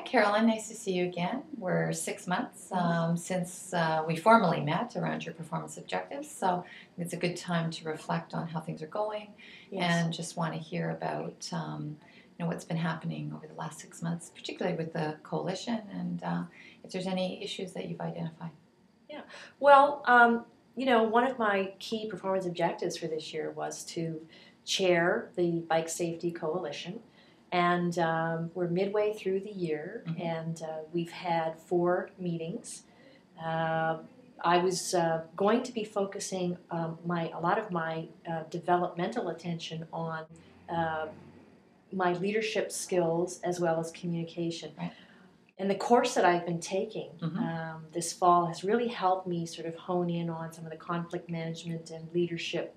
Carolyn, nice to see you again. We're 6 months since we formally met around your performance objectives, so it's a good time to reflect on how things are going. Yes. And just want to hear about what's been happening over the last 6 months, particularly with the coalition, and if there's any issues that you've identified. Yeah. Well, one of my key performance objectives for this year was to chair the Bike Safety Coalition. And we're midway through the year, and we've had 4 meetings. I was going to be focusing a lot of my developmental attention on my leadership skills as well as communication. Right. And the course that I've been taking this fall has really helped me sort of hone in on some of the conflict management and leadership,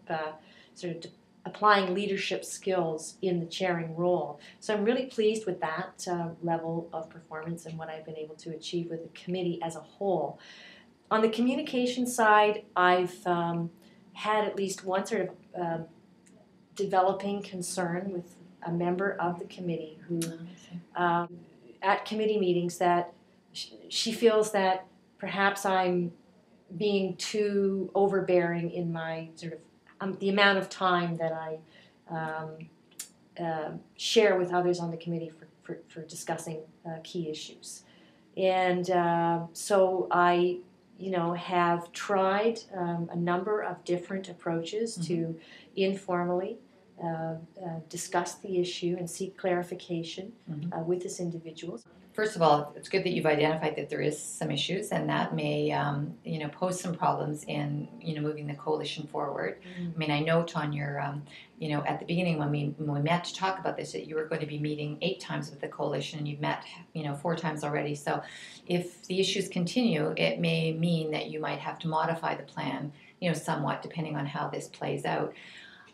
applying leadership skills in the chairing role. So I'm really pleased with that level of performance and what I've been able to achieve with the committee as a whole. On the communication side, I've had at least one sort of developing concern with a member of the committee who, at committee meetings, that she feels that perhaps I'm being too overbearing in my sort of the amount of time that I share with others on the committee for discussing key issues. And so I, have tried a number of different approaches to informally discuss the issue and seek clarification with this individual. First of all, it's good that you've identified that there is some issues, and that may, pose some problems in, moving the coalition forward. I mean, I note on your, at the beginning when we met to talk about this, that you were going to be meeting 8 times with the coalition, and you've met, 4 times already. So, if the issues continue, it may mean that you might have to modify the plan, somewhat depending on how this plays out.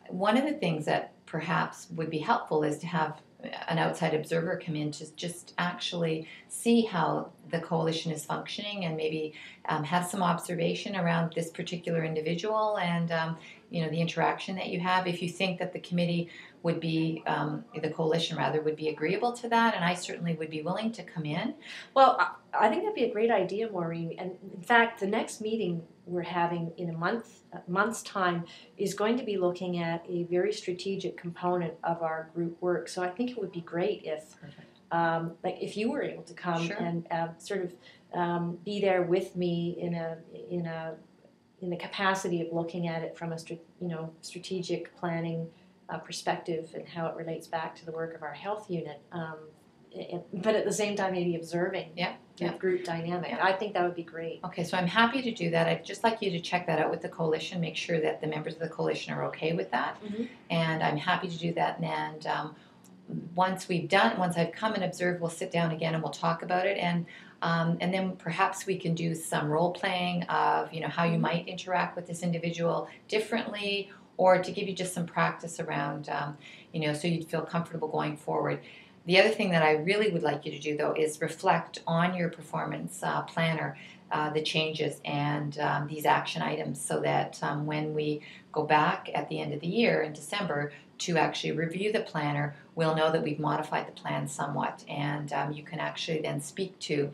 One of the things that perhaps would be helpful is to have an outside observer come in to just actually see how the coalition is functioning, and maybe have some observation around this particular individual and the interaction that you have. If you think that the committee would be, the coalition rather, would be agreeable to that, and I certainly would be willing to come in. Well, I think that'd be a great idea, Maureen. And in fact, the next meeting we're having in a month's time is going to be looking at a very strategic component of our group work. So I think it would be great if, if you were able to come and sort of be there with me in the capacity of looking at it from a strategic planning perspective and how it relates back to the work of our health unit. But at the same time, maybe observing the group dynamic. I think that would be great. Okay, so I'm happy to do that. I'd just like you to check that out with the coalition, make sure that the members of the coalition are okay with that. And I'm happy to do that. And once I've come and observed, we'll sit down again and we'll talk about it. And then perhaps we can do some role playing of how you might interact with this individual differently, or to give you just some practice around, so you'd feel comfortable going forward. The other thing that I really would like you to do, though, is reflect on your performance planner, the changes and these action items, so that when we go back at the end of the year in December to actually review the planner, we'll know that we've modified the plan somewhat, and you can actually then speak to,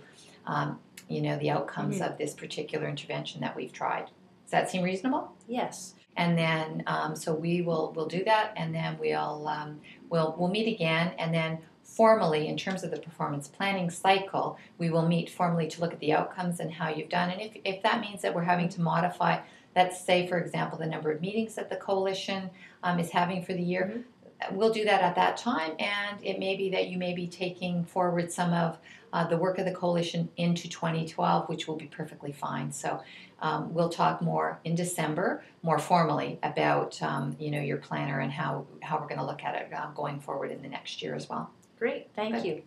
the outcomes of this particular intervention that we've tried. Does that seem reasonable? Yes. And then, so we'll do that, and then we'll meet again, and then formally, in terms of the performance planning cycle, we will meet formally to look at the outcomes and how you've done. And if that means that we're having to modify, let's say, for example, the number of meetings that the coalition is having for the year, we'll do that at that time. And it may be that you may be taking forward some of the work of the coalition into 2012, which will be perfectly fine. So we'll talk more in December, more formally, about your planner and how we're going to look at it going forward in the next year as well. Great, thank you.